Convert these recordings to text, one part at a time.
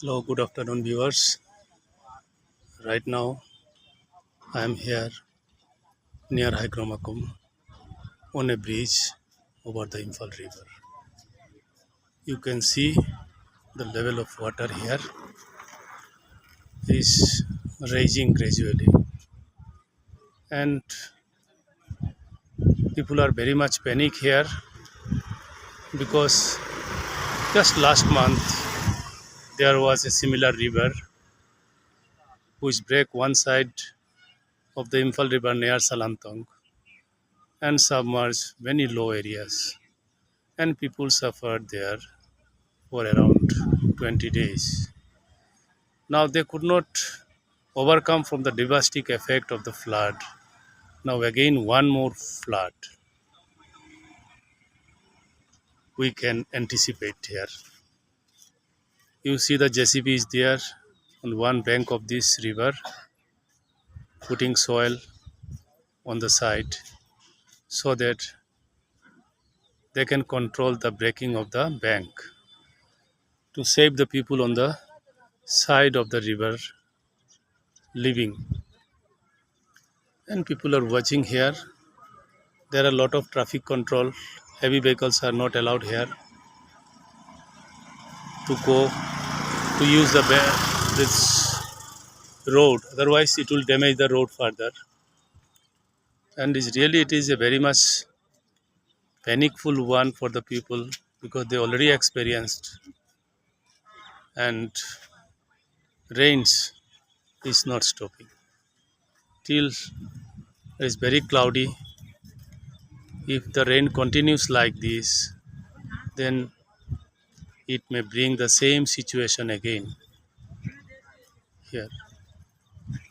Hello, good afternoon, viewers. Right now, I am here near Hygromakum on a bridge over the Imphal River. You can see the level of water here is rising gradually, and people are very much panic here because just last month there was a similar river which break one side of the Imphal River near Salantong and submerged many low areas, and people suffered there for around 20 days. Now they could not overcome from the devastating effect of the flood. Now again one more flood we can anticipate here. You see the JCB is there on one bank of this river putting soil on the side so that they can control the breaking of the bank to save the people on the side of the river living. And people are watching here. There are a lot of traffic control. Heavy vehicles are not allowed here to go to use this road, otherwise it will damage the road further. And it is a very much panicful one for the people because they already experienced, and rains is not stopping till it is very cloudy. If the rain continues like this, then it may bring the same situation again here.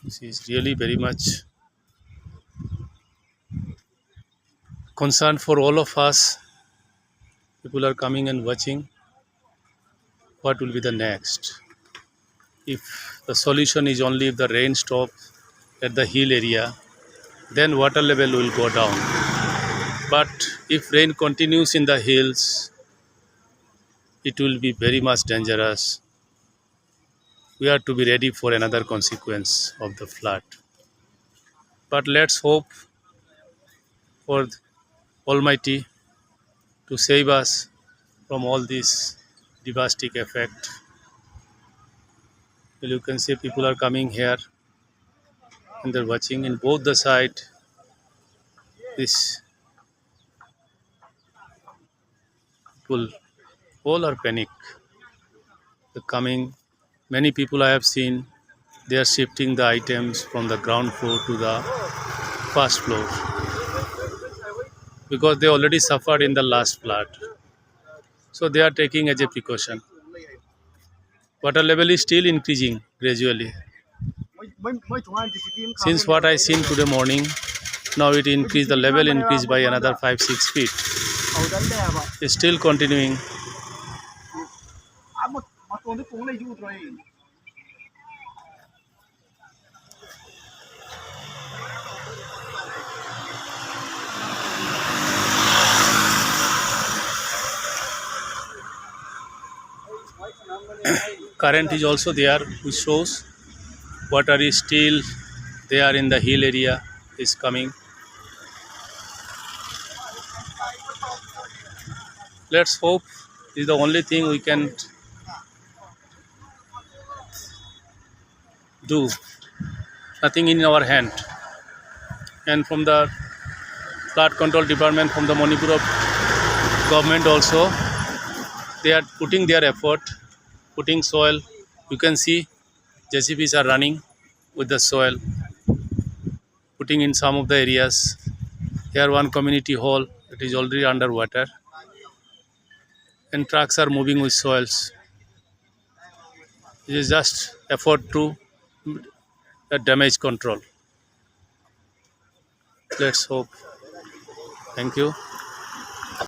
This is really very much concern for all of us. People are coming and watching what will be the next. If the solution is only if the rain stops at the hill area, then water level will go down. But if rain continues in the hills, it will be very much dangerous. We are to be ready for another consequence of the flood. But let's hope for Almighty to save us from all this devastating effect. Well, you can see people are coming here and they're watching in both the side. This people all are panic. The coming many people I have seen, they are shifting the items from the ground floor to the first floor because they already suffered in the last flood. So they are taking as a precaution. Water level is still increasing gradually. Since what I seen today morning, now it increased, the level increased by another 5-6 feet. It's still continuing. Current is also there, which shows water is still there in the hill area is coming. Let's hope this is the only thing we can do. Nothing in our hand. And from the flood control department, from the Manipur government also, they are putting their effort, putting soil. You can see JCBs are running with the soil, putting in some of the areas. Here one community hall, it is already underwater, and trucks are moving with soils. It is just effort to damage control. Let's hope. Thank you.